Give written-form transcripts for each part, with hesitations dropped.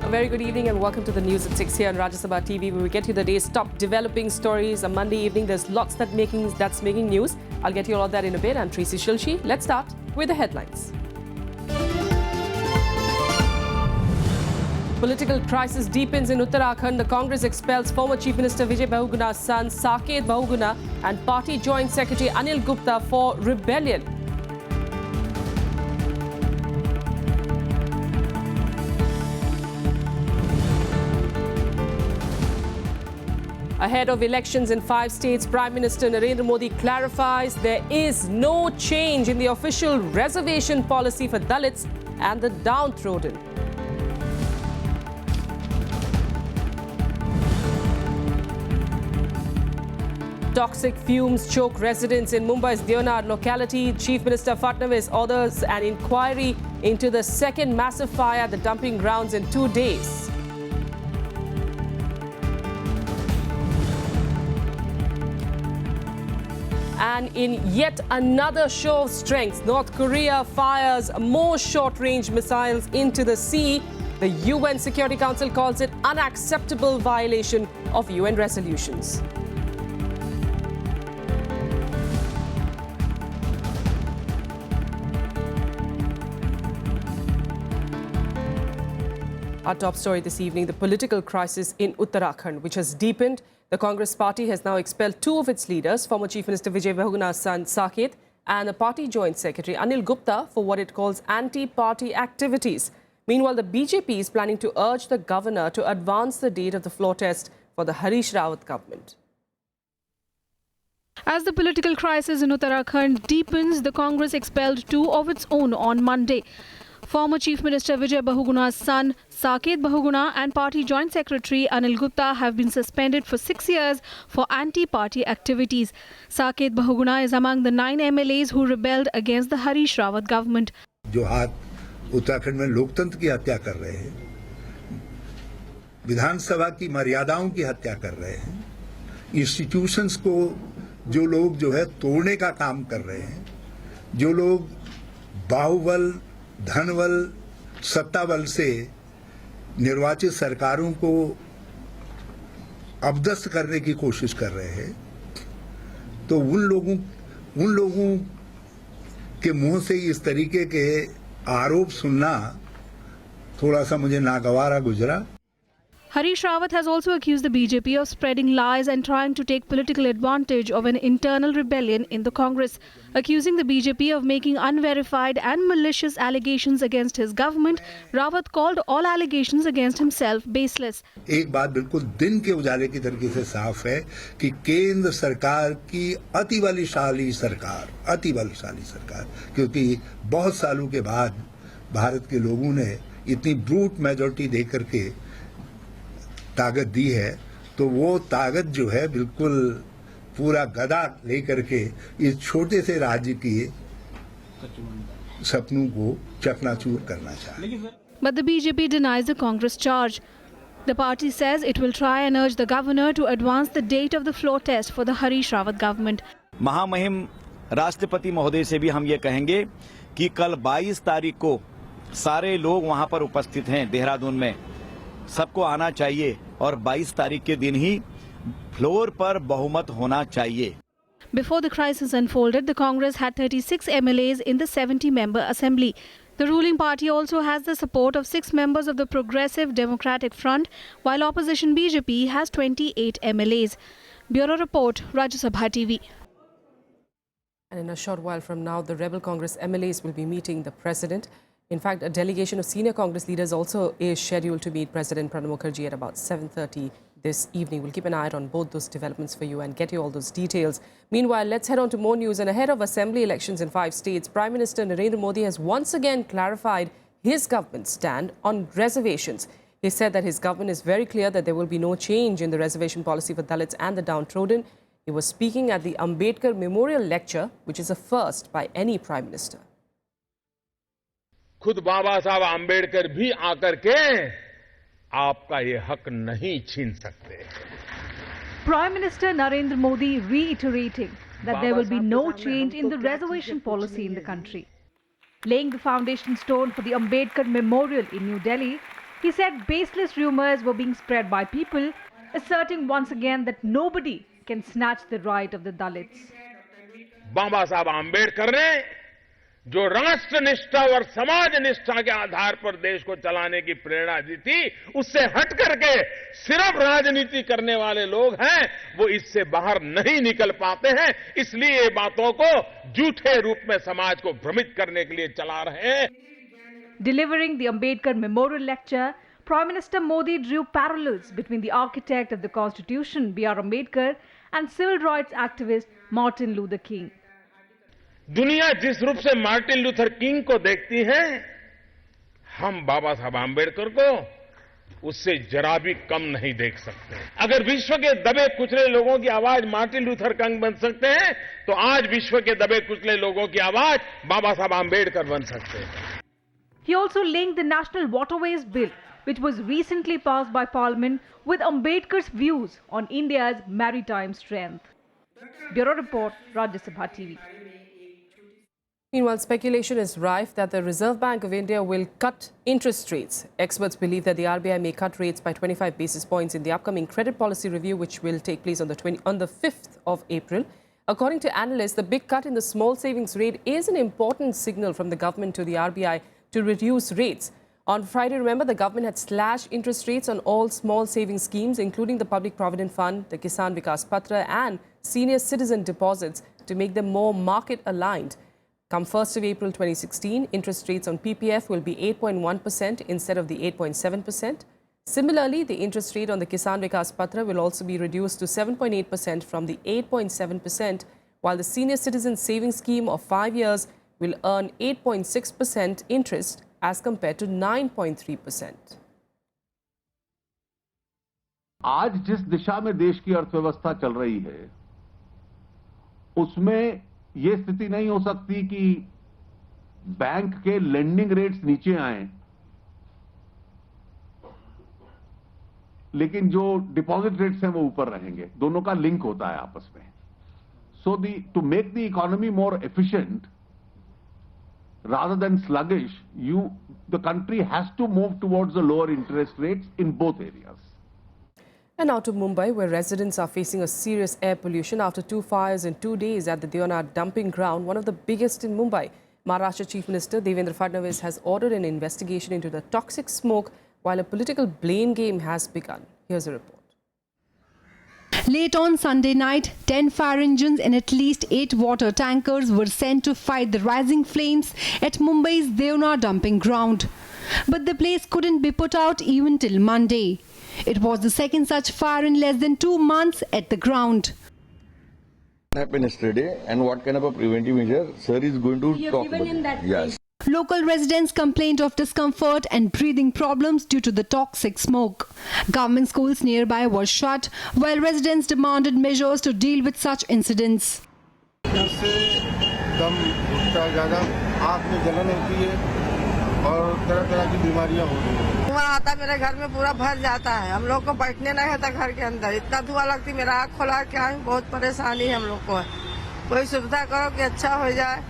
A very good evening and welcome to the news at 6 here on Rajya Sabha TV, where we get you the day's top developing stories. On Monday evening, there's lots that's making news. I'll get you all of that in a bit. I'm Tracy Shilshi. Let's start with the headlines. Political crisis deepens in Uttarakhand. The Congress expels former Chief Minister Vijay Bahuguna's son Saket Bahuguna and Party Joint Secretary Anil Gupta for rebellion. Ahead of elections in 5 states, Prime Minister Narendra Modi clarifies there is no change in the official reservation policy for Dalits and the downtrodden. Toxic fumes choke residents in Mumbai's Deonar locality. Chief Minister Fadnavis orders an inquiry into the second massive fire at the dumping grounds in 2 days. And in yet another show of strength, North Korea fires more short-range missiles into the sea. The UN Security Council calls it unacceptable violation of UN resolutions. Our top story this evening, the political crisis in Uttarakhand, which has deepened. The Congress party has now expelled 2 of its leaders, former Chief Minister Vijay Bahuguna's son Saket and the party joint secretary Anil Gupta, for what it calls anti-party activities. Meanwhile, the BJP is planning to urge the governor to advance the date of the floor test for the Harish Rawat government. As the political crisis in Uttarakhand deepens, the Congress expelled 2 of its own on Monday. Former Chief Minister Vijay Bahuguna's son Saket Bahuguna and Party Joint Secretary Anil Gupta have been suspended for 6 years for anti-party activities. Saket Bahuguna is among the 9 MLAs who rebelled against the Harish Rawat government. जो हाथ उत्तराखंड में लोकतंत्र की हत्या कर रहे हैं, विधानसभा की मर्यादाओं की हत्या कर रहे हैं, इंस्टीट्यूशंस को जो लोग जो है तोड़ने का काम कर रहे हैं, जो लोग बाहुबल धनबल सत्ताबल से निर्वाचित सरकारों को अपदस्थ करने की कोशिश कर रहे हैं, तो उन लोगों के मुंह से इस तरीके के आरोप सुनना थोड़ा सा मुझे नागवारा गुजरा. Harish Rawat has also accused the BJP of spreading lies and trying to take political advantage of an internal rebellion in the Congress, accusing the BJP of making unverified and malicious allegations against his government. Rawat called all allegations against himself baseless. एक बात बिल्कुल दिन के उजाले की तरीके से साफ है कि केंद्र सरकार की अति बलशाली सरकार, क्योंकि बहुत सालों के बाद भारत के लोगों ने इतनी ब्रूट मेजॉरिटी देकर के ताकत दी है, तो वो ताकत जो है बिल्कुल पूरा गदा लेकर के इस छोटे से राज्य के सपनों को चकनाचूर करना चाहती है. But the BJP denies the Congress charge. The party says it will try and urge the governor to advance the date of the floor test for the Harish Rawat government. महामहिम राष्ट्रपति महोदय से भी हम ये कहेंगे कि कल 22 तारीख को सारे लोग वहां पर उपस्थित हैं देहरादून में, सबको आना चाहिए और 22 तारीख के दिन ही फ्लोर पर बहुमत होना चाहिए. Before the crisis unfolded, the Congress had 36 MLAs in the 70-member assembly. The ruling party also has the support of 6 members of the Progressive Democratic Front, while opposition BJP has 28 MLAs. Bureau Report, Rajya Sabha TV. And in a short while from now, the rebel Congress MLAs will be meeting the president. In fact, a delegation of senior Congress leaders also is scheduled to meet President Pranab Mukherjee at about 7:30 this evening. We'll keep an eye on both those developments for you and get you all those details. Meanwhile, let's head on to more news. And ahead of assembly elections in 5 states, Prime Minister Narendra Modi has once again clarified his government's stand on reservations. He said that his government is very clear that there will be no change in the reservation policy for Dalits and the downtrodden. He was speaking at the Ambedkar Memorial Lecture, which is a first by any Prime Minister. खुद बाबा साहब आंबेडकर भी आकर के आपका ये हक नहीं छीन सकते. Prime Minister Narendra Modi reiterating that there will be no change in the reservation policy in the country. Laying the foundation stone for the Ambedkar Memorial in New Delhi, He said baseless rumors were being spread by people, asserting once again that nobody can snatch the right of the Dalits. बाबा साहब आम्बेडकर ने जो राष्ट्र निष्ठा और समाज निष्ठा के आधार पर देश को चलाने की प्रेरणा दी थी, उससे हट करके सिर्फ राजनीति करने वाले लोग हैं, वो इससे बाहर नहीं निकल पाते हैं। इसलिए ये बातों को झूठे रूप में समाज को भ्रमित करने के लिए चला रहे हैं। Delivering the Ambedkar Memorial Lecture, Prime Minister Modi drew parallels between the architect of the Constitution, B.R. Ambedkar, and civil rights activist Martin Luther King. दुनिया जिस रूप से मार्टिन लूथर किंग को देखती है, हम बाबा साहब आम्बेडकर को उससे जरा भी कम नहीं देख सकते। अगर विश्व के दबे कुचले लोगों की आवाज मार्टिन लूथर किंग बन सकते हैं, तो आज विश्व के दबे कुचले लोगों की आवाज बाबा साहब आम्बेडकर बन सकते हैं। He also linked the National Waterways Bill, which was recently passed by Parliament, with Ambedkar's views on India's maritime strength. Bureau Report, Rajya Sabha TV. Meanwhile, speculation is rife that the Reserve Bank of India will cut interest rates. Experts believe that the RBI may cut rates by 25 basis points in the upcoming credit policy review, which will take place on the 5th of April. According to analysts, the big cut in the small savings rate is an important signal from the government to the RBI to reduce rates. On Friday, remember, the government had slashed interest rates on all small savings schemes, including the Public Provident Fund, the Kisan Vikas Patra and senior citizen deposits, to make them more market-aligned. Come 1st of April 2016, interest rates on PPF will be 8.1% instead of the 8.7%. Similarly, the interest rate on the Kisan Vikas Patra will also be reduced to 7.8% from the 8.7%, while the senior citizen savings scheme of 5 years will earn 8.6% interest as compared to 9.3%. आज जिस दिशा में देश की अर्थव्यवस्था चल रही है, उसमें यह स्थिति नहीं हो सकती कि बैंक के लेंडिंग रेट्स नीचे आएं, लेकिन जो डिपॉजिट रेट्स हैं वो ऊपर रहेंगे। दोनों का लिंक होता है आपस में। So to make the economy more efficient rather than sluggish, the country has to move towards the lower interest rates in both areas. And now to Mumbai, where residents are facing a serious air pollution after 2 fires in 2 days at the Deona dumping ground, one of the biggest in Mumbai. Maharashtra Chief Minister Devendra Fadnavis has ordered an investigation into the toxic smoke, while a political blame game has begun. Here's a report. Late on Sunday night, 10 fire engines and at least 8 water tankers were sent to fight the rising flames at Mumbai's Deona dumping ground. But the place couldn't be put out even till Monday. It was the second such fire in less than 2 months at the ground. What happened yesterday and what kind of a preventive measure sir is going to talk about? Yes. Local residents complained of discomfort and breathing problems due to the toxic smoke. Government schools nearby were shut, while residents demanded measures to deal with such incidents. इससे दम घुटता ज़्यादा, आँख में जलन होती है और तरह-तरह की बीमारियाँ होती हैं। धुआं आता मेरे घर में पूरा भर जाता है। हम लोग को बैठने नहीं होता घर के अंदर। इतना धुआं लगती, मेरा आँख खोला क्या है, बहुत परेशानी हम लोग को है। कोई सुविधा करो कि अच्छा हो जाए।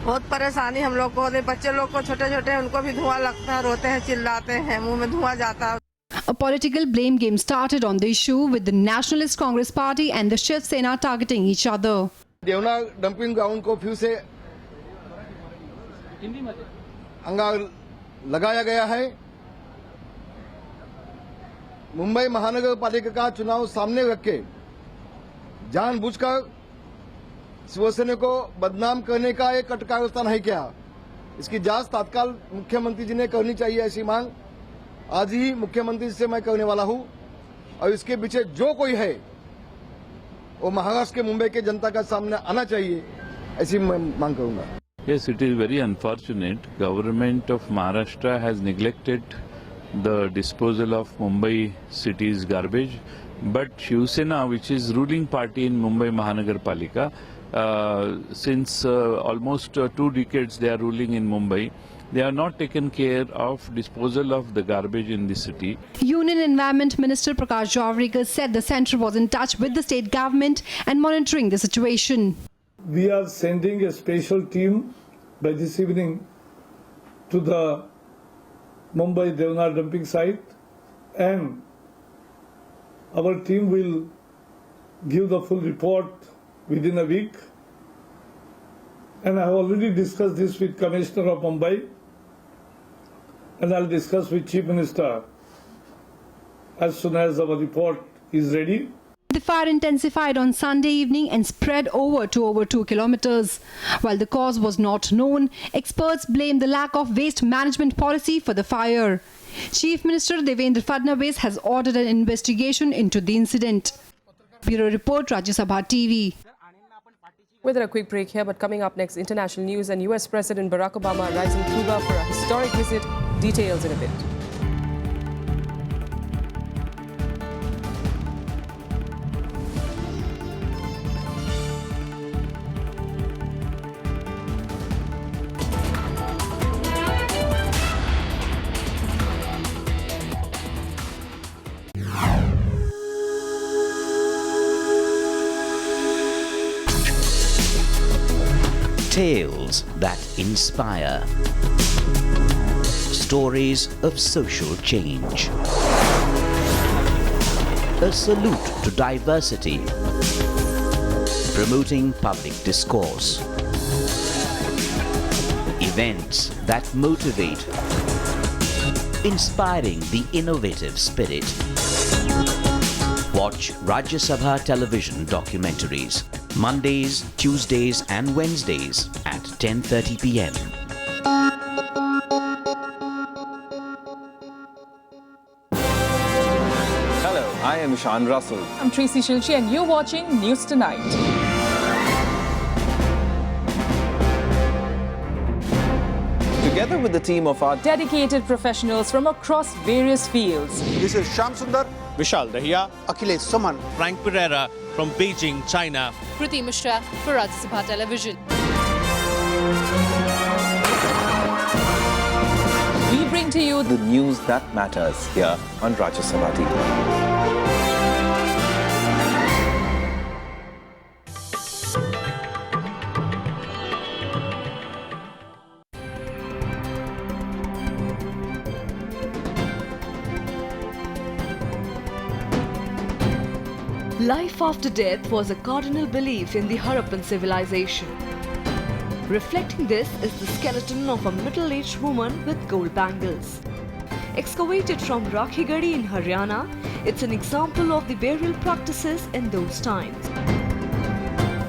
बहुत परेशानी हम लोग को, बच्चे लोग को छोटे-छोटे उनको भी धुआं लगता है, रोते हैं, चिल्लाते हैं, मुंह में धुआं जाता है। A political blame game started on the issue, with the Nationalist Congress Party and the Shiv Sena targeting each other. देवना डंपिंग ग्राउंड को फिर से अंगा लगाया गया है। मुंबई महानगर पालिका का चुनाव सामने रख के जानबूझकर शिवसेना को बदनाम करने का एक कटकारस्ता नहीं किया। इसकी जांच तत्काल मुख्यमंत्री जी ने करनी चाहिए, ऐसी मांग आज ही मुख्यमंत्री से मैं करने वाला हूं। और इसके पीछे जो कोई है वो महाराष्ट्र के मुंबई के जनता का सामने आना चाहिए, ऐसी मैं मांग करूंगा। Yes, it is very unfortunate. Government of Maharashtra has neglected the disposal of Mumbai city's garbage, but Shiv Sena, which is ruling party in Mumbai Mahanagar Palika, since almost 2 decades they are ruling in Mumbai. They are not taken care of disposal of the garbage in the city. Union Environment Minister Prakash Javadekar said the centre was in touch with the state government and monitoring the situation. We are sending a special team by this evening to the Mumbai Devnar dumping site, and our team will give the full report within a week. And I have already discussed this with Commissioner of Mumbai, and I'll discuss with Chief Minister as soon as our report is ready. The fire intensified on Sunday evening and spread over 2 kilometers. While the cause was not known, experts blame the lack of waste management policy for the fire. Chief Minister Devendra Fadnavis has ordered an investigation into the incident. Bureau Report, Rajya Sabha TV. We're a quick break here, but coming up next, international news and US President Barack Obama arrives in Cuba for a historic visit. Details in a bit. Tales that inspire. Stories of social change. A salute to diversity. Promoting public discourse. Events that motivate. Inspiring the innovative spirit. Watch Rajya Sabha television documentaries. Mondays, Tuesdays and Wednesdays at 10:30 p.m. Hello, I am Ishan Russell. I'm Tracy Shilchi and you're watching News Tonight. Together with the team of our dedicated professionals from across various fields. This is Shyam Sundar, Vishal Dahiya, Akhilesh Suman, Frank Pereira from Beijing, China. Kriti Mishra for Rajya Sabha Television. We bring to you the news that matters here on Rajya Sabha TV. Life after death was a cardinal belief in the Harappan civilization. Reflecting this is the skeleton of a middle-aged woman with gold bangles. Excavated from Rakhigadi in Haryana, it's an example of the burial practices in those times.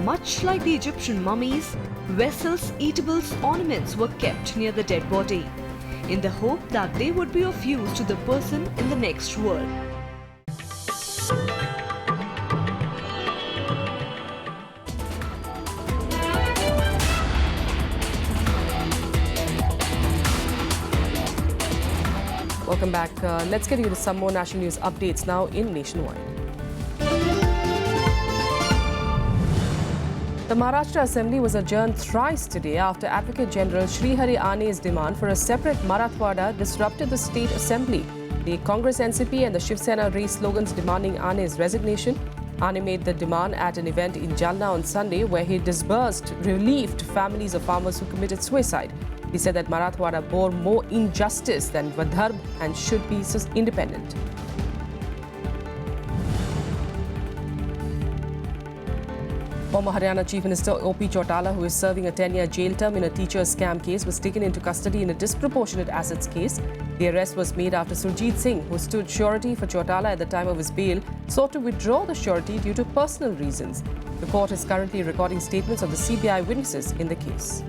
Much like the Egyptian mummies, vessels, eatables, ornaments were kept near the dead body, in the hope that they would be of use to the person in the next world. Welcome back. Let's get you to some more national news updates now in Nationwide. The Maharashtra Assembly was adjourned thrice today after Advocate General Srihari Ane's demand for a separate Marathwada disrupted the state assembly. The Congress NCP and the Shiv Sena raised slogans demanding Ane's resignation. Ane made the demand at an event in Jalna on Sunday where he disbursed relief to families of farmers who committed suicide. He said that Marathwada bore more injustice than Vidarbha and should be independent. Former Haryana Chief Minister O.P. Chautala, who is serving a 10-year jail term in a teacher scam case, was taken into custody in a disproportionate assets case. The arrest was made after Surjit Singh, who stood surety for Chautala at the time of his bail, sought to withdraw the surety due to personal reasons. The court is currently recording statements of the CBI witnesses in the case.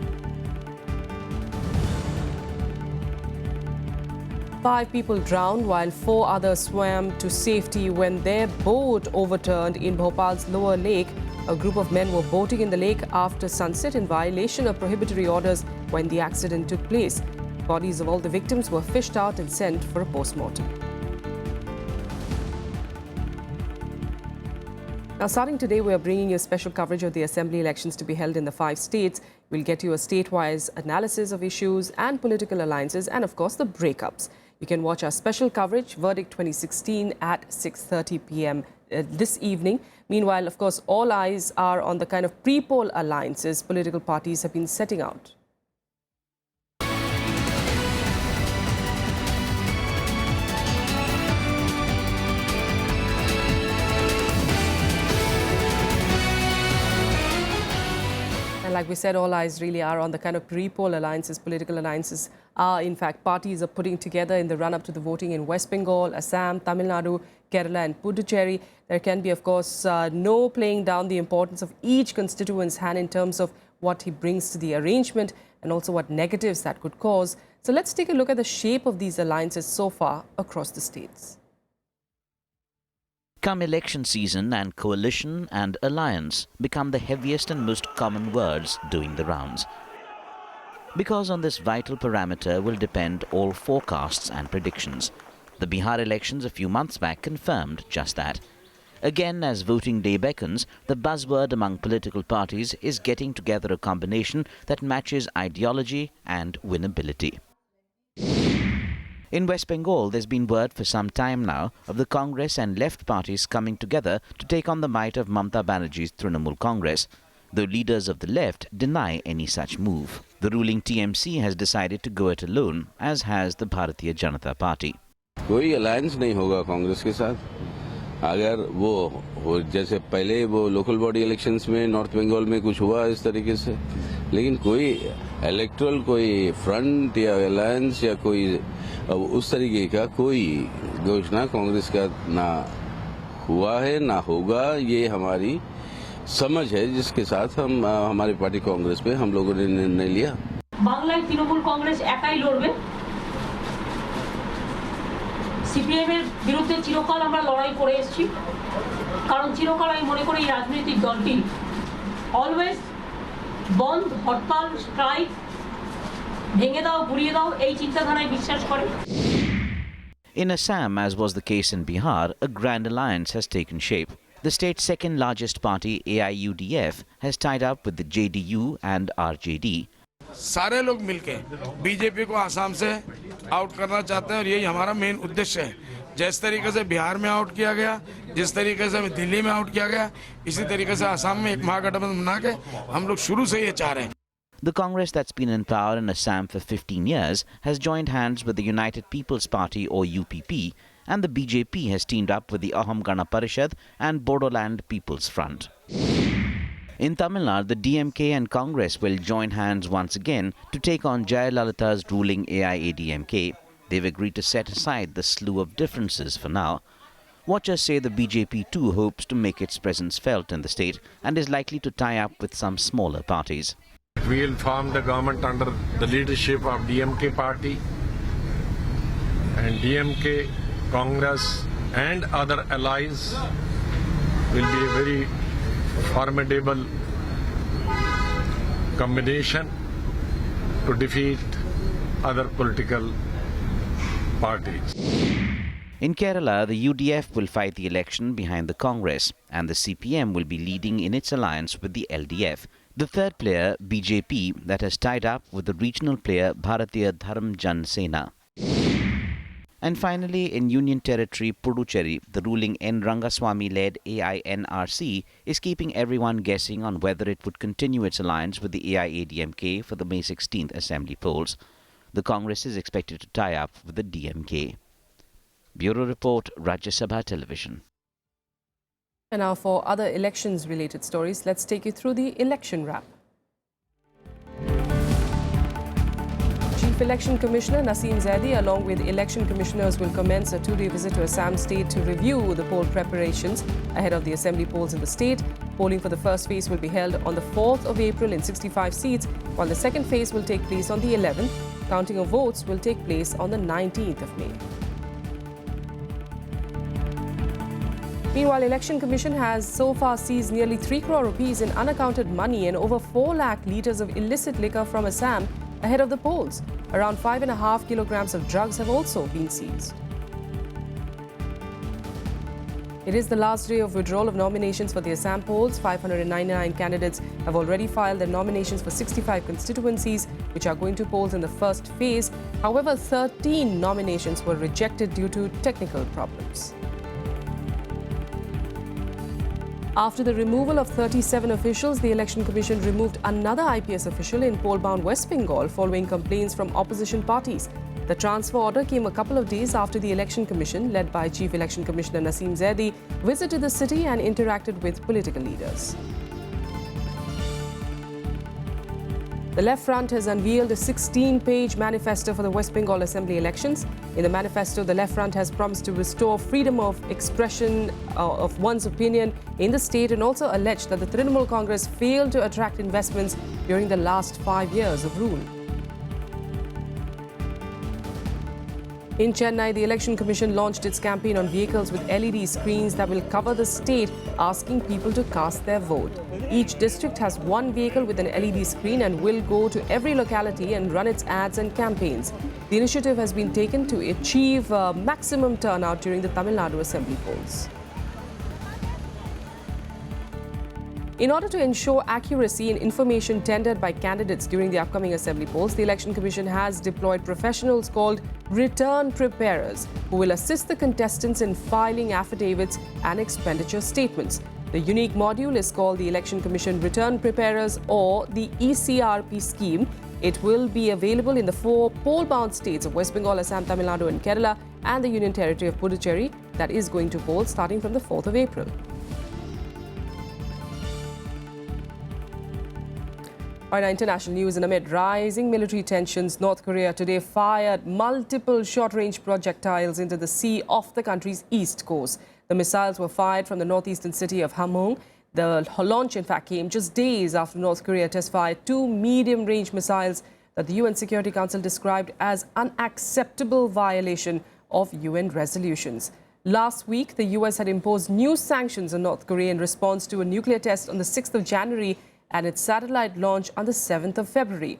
5 people drowned while 4 others swam to safety when their boat overturned in Bhopal's lower lake. A group of men were boating in the lake after sunset in violation of prohibitory orders when the accident took place. Bodies of all the victims were fished out and sent for a post-mortem. Now, starting today, we are bringing you special coverage of the assembly elections to be held in the 5 states. We'll get you a state-wise analysis of issues and political alliances and, of course, the breakups. You can watch our special coverage, Verdict 2016, at 6:30 p.m. This evening. Meanwhile, of course, all eyes are on the kind of pre-poll alliances political parties have been setting out. like we said, all eyes really are on the kind of pre-poll alliances, political alliances are, in fact, parties are putting together in the run-up to the voting in West Bengal, Assam, Tamil Nadu, Kerala and Puducherry. There can be, of course, no playing down the importance of each constituent's hand in terms of what he brings to the arrangement and also what negatives that could cause. So let's take a look at the shape of these alliances so far across the states. Come election season and coalition and alliance become the heaviest and most common words doing the rounds. Because on this vital parameter will depend all forecasts and predictions. The Bihar elections a few months back confirmed just that. Again, as voting day beckons, the buzzword among political parties is getting together a combination that matches ideology and winnability. In West Bengal, there's been word for some time now of the Congress and left parties coming together to take on the might of Mamata Banerjee's Trinamool Congress, though leaders of the left deny any such move. The ruling TMC has decided to go it alone, as has the Bharatiya Janata Party. कोई alliance नहीं होगा कांग्रेस के साथ। अगर वो जैसे पहले वो लोकल बॉडी इलेक्शंस में नॉर्थ बंगाल में कुछ हुआ इस तरीके से, लेकिन कोई इलेक्टोरल कोई फ्रंट या अलायंस या कोई उस तरीके का कोई घोषणा कांग्रेस का ना हुआ है ना होगा। ये हमारी समझ है जिसके साथ हम हमारी पार्टी कांग्रेस पे हम लोगों ने निर्णय लिया। बांग्लाय तृणमूल कांग्रेस एकाई लड़बे। सीपीएम এর বিরুদ্ধে চিরকাল আমরা লড়াই করে এসেছি, কারণ চিরকাল আমি মনে করি রাজনৈতিক দলটি অলওয়েজ বন্ধ, হরতাল, স্ট্রাইক, ভেঙে দাও, গুড়িয়ে দাও এই চিন্তাধারায় বিশ্বাস করে। In Assam, as was the case in Bihar, a grand alliance has taken shape. The state's second largest party, AIUDF, has tied up with the JDU and RJD. सारे लोग मिलके बीजेपी को आसाम से आउट करना चाहते हैं और यही हमारा मेन उद्देश्य है। जिस तरीके से बिहार में आउट किया गया, जिस तरीके से दिल्ली में आउट किया गया, इसी तरीके से आसाम में एक महागठबंधन बना के हम लोग शुरू से ये चाह रहे हैं। The Congress that's been in power in Assam for 15 years has joined hands with the United People's Party or UPP, and the BJP has teamed up with the Aham Gana Parishad and Bodoland People's Front. In Tamil Nadu, the DMK and Congress will join hands once again to take on Jayalalitha's ruling AIADMK. They've agreed to set aside the slew of differences for now. Watchers say the BJP too hopes to make its presence felt in the state and is likely to tie up with some smaller parties. We will form the government under the leadership of DMK party, and DMK, Congress and other allies will be a very formidable combination to defeat other political parties. In Kerala, the UDF will fight the election behind the Congress, and the CPM will be leading in its alliance with the LDF. The third player, BJP, that has tied up with the regional player Bharatiya Dharm Jan Sena. And finally, in Union Territory, Puducherry, the ruling N. Rangaswamy-led AINRC is keeping everyone guessing on whether it would continue its alliance with the AIADMK for the May 16th Assembly polls. The Congress is expected to tie up with the DMK. Bureau Report, Rajya Sabha Television. And now for other elections-related stories, let's take you through the election wrap. Chief Election Commissioner Naseem Zaidi, along with election commissioners, will commence a two-day visit to Assam State to review the poll preparations ahead of the assembly polls in the state. Polling for the first phase will be held on the 4th of April in 65 seats, while the second phase will take place on the 11th. Counting of votes will take place on the 19th of May. Meanwhile, Election Commission has so far seized nearly 3 crore rupees in unaccounted money and over 4 lakh litres of illicit liquor from Assam ahead of the polls. Around 5.5 kilograms of drugs have also been seized. It is the last day of withdrawal of nominations for the Assam polls. 599 candidates have already filed their nominations for 65 constituencies, which are going to polls in the first phase. However, 13 nominations were rejected due to technical problems. After the removal of 37 officials, the Election Commission removed another IPS official in poll-bound West Bengal following complaints from opposition parties. The transfer order came a couple of days after the Election Commission, led by Chief Election Commissioner Naseem Zaidi, visited the city and interacted with political leaders. The Left Front has unveiled a 16-page manifesto for the West Bengal Assembly elections. In the manifesto, the Left Front has promised to restore freedom of expression of one's opinion in the state and also alleged that the Trinamool Congress failed to attract investments during the last 5 years of rule. In Chennai, the Election Commission launched its campaign on vehicles with LED screens that will cover the state, asking people to cast their vote. Each district has one vehicle with an LED screen and will go to every locality and run its ads and campaigns. The initiative has been taken to achieve maximum turnout during the Tamil Nadu Assembly polls. In order to ensure accuracy in information tendered by candidates during the upcoming Assembly polls, the Election Commission has deployed professionals called return preparers who will assist the contestants in filing affidavits and expenditure statements. The unique module is called the Election Commission Return Preparers or the ECRP scheme. It will be available in the 4 poll-bound states of West Bengal, Assam, Tamil Nadu and Kerala and the Union Territory of Puducherry that is going to poll starting from the 4th of April. Our international news. And amid rising military tensions, North Korea today fired multiple short-range projectiles into the sea off the country's east coast. The missiles were fired from the northeastern city of Hamhung. The launch, in fact, came just days after North Korea test-fired 2 medium-range missiles that the UN Security Council described as unacceptable violation of UN resolutions. Last week, the US had imposed new sanctions on North Korea in response to a nuclear test on the 6th of January and its satellite launch on the 7th of February.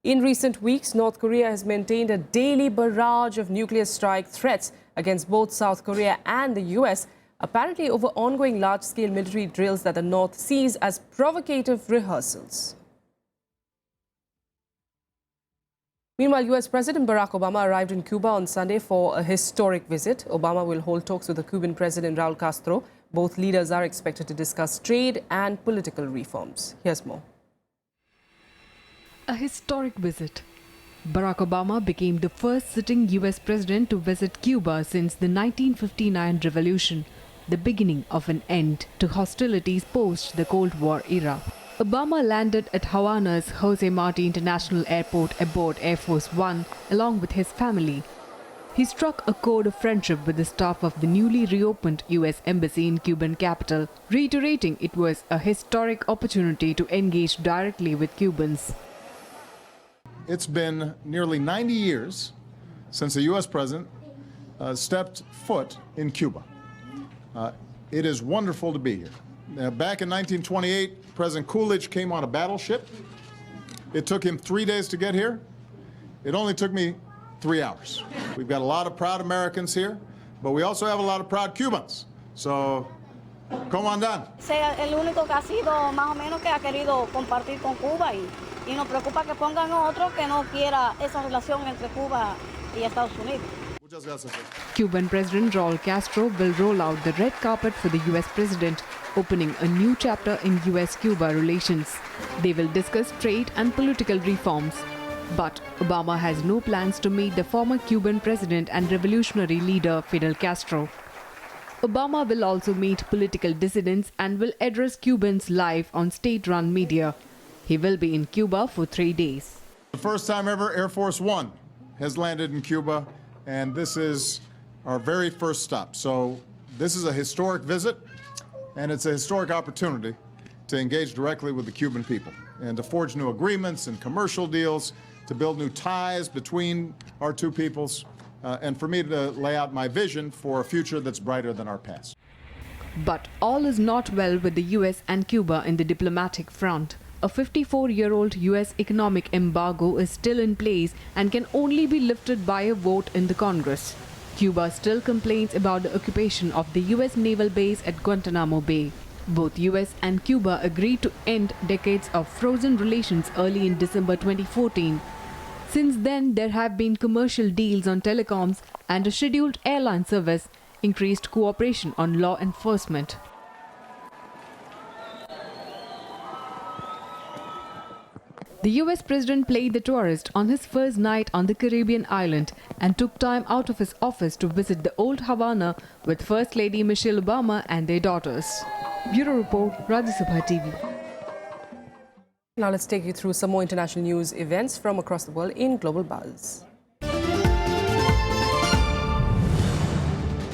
In recent weeks, North Korea has maintained a daily barrage of nuclear strike threats against both South Korea and the US, apparently over ongoing large-scale military drills that the North sees as provocative rehearsals. Meanwhile, US President Barack Obama arrived in Cuba on Sunday for a historic visit. Obama will hold talks with the Cuban President Raul Castro. Both leaders are expected to discuss trade and political reforms. Here's more. A historic visit. Barack Obama became the first sitting US president to visit Cuba since the 1959 revolution, the beginning of an end to hostilities post the Cold War era. Obama landed at Havana's Jose Marti International Airport aboard Air Force One along with his family. He struck a code of friendship with the staff of the newly reopened US Embassy in Cuban capital, reiterating it was a historic opportunity to engage directly with Cubans. It's been nearly 90 years since a U.S. president stepped foot in Cuba. It is wonderful to be here. Back in 1928, President Coolidge came on a battleship. It took him 3 days to get here. It only took me 3 hours. We've got a lot of proud Americans here, but we also have a lot of proud Cubans. So, ¿cómo andan? Sea el único que ha sido más o menos que ha querido compartir con Cuba y nos preocupa que pongan otro que no quiera esa relación entre Cuba y Estados Unidos. Cuban President Raul Castro will roll out the red carpet for the US president, opening a new chapter in US-Cuba relations. They will discuss trade and political reforms. But Obama has no plans to meet the former Cuban president and revolutionary leader Fidel Castro. Obama will also meet political dissidents and will address Cubans live on state-run media. He will be in Cuba for 3 days. The first time ever Air Force One has landed in Cuba, and this is our very first stop. So this is a historic visit, and it's a historic opportunity to engage directly with the Cuban people and to forge new agreements and commercial deals, to build new ties between our two peoples, and for me to lay out my vision for a future that's brighter than our past. But all is not well with the US and Cuba in the diplomatic front. A 54-year-old US economic embargo is still in place and can only be lifted by a vote in the Congress. Cuba still complains about the occupation of the US naval base at Guantanamo Bay. Both US and Cuba agreed to end decades of frozen relations early in December 2014. Since then, there have been commercial deals on telecoms and a scheduled airline service, increased cooperation on law enforcement. The US president played the tourist on his first night on the Caribbean island and took time out of his office to visit the old Havana with First Lady Michelle Obama and their daughters. Bureau Report, Rajya Sabha TV. Now let's take you through some more international news events from across the world in Global Buzz.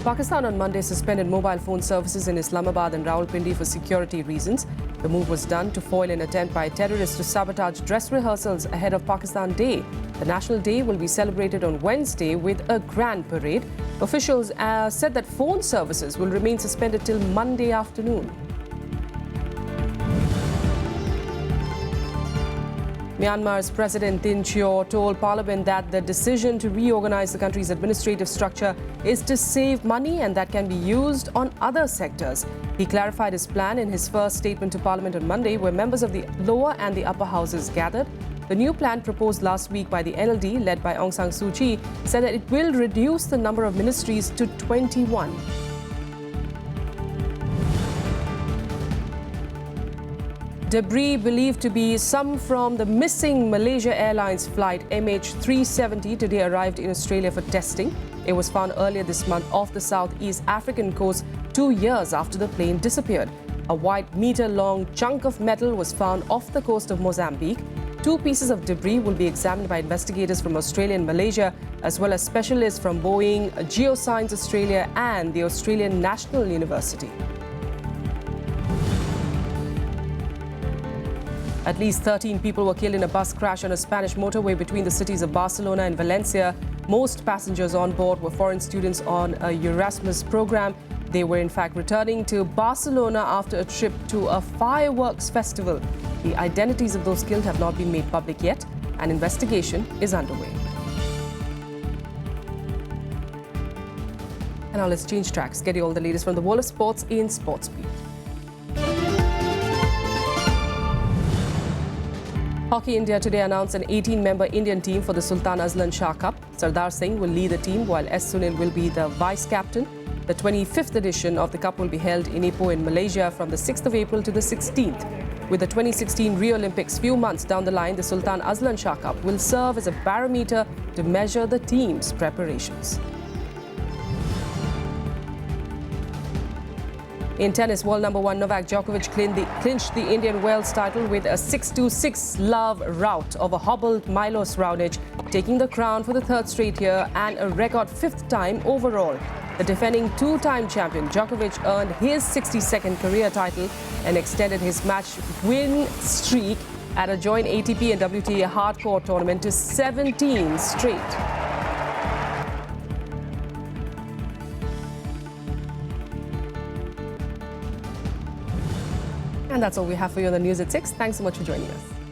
Pakistan on Monday suspended mobile phone services in Islamabad and Rawalpindi for security reasons. The move was done to foil an attempt by terrorists to sabotage dress rehearsals ahead of Pakistan Day. The National Day will be celebrated on Wednesday with a grand parade. Officials said that phone services will remain suspended till Monday afternoon. Myanmar's President Tin Chyo told Parliament that the decision to reorganize the country's administrative structure is to save money and that can be used on other sectors. He clarified his plan in his first statement to Parliament on Monday, where members of the lower and the upper houses gathered. The new plan proposed last week by the NLD, led by Aung San Suu Kyi, said that it will reduce the number of ministries to 21. Debris believed to be some from the missing Malaysia Airlines flight MH370 today arrived in Australia for testing. It was found earlier this month off the Southeast African coast 2 years after the plane disappeared. A white meter-long chunk of metal was found off the coast of Mozambique. 2 pieces of debris will be examined by investigators from Australia and Malaysia, as well as specialists from Boeing, Geoscience Australia and the Australian National University. At least 13 people were killed in a bus crash on a Spanish motorway between the cities of Barcelona and Valencia. Most passengers on board were foreign students on a Erasmus program. They were in fact returning to Barcelona after a trip to a fireworks festival. The identities of those killed have not been made public yet. An investigation is underway. And now let's change tracks. Get you all the latest from the world of sports in Sports Beat. Hockey India today announced an 18-member Indian team for the Sultan Azlan Shah Cup. Sardar Singh will lead the team while S. Sunil will be the vice-captain. The 25th edition of the Cup will be held in Ipoh in Malaysia from the 6th of April to the 16th. With the 2016 Rio Olympics few months down the line, the Sultan Azlan Shah Cup will serve as a barometer to measure the team's preparations. In tennis, world number 1 Novak Djokovic clinched the Indian Wells title with a 6-2-6 love rout over hobbled Milos Raonic, taking the crown for the 3rd straight year and a record 5th time overall. The defending 2-time champion Djokovic earned his 62nd career title and extended his match win streak at a joint ATP and WTA hardcourt tournament to 17 straight. And that's all we have for you on the news at 6. Thanks so much for joining us.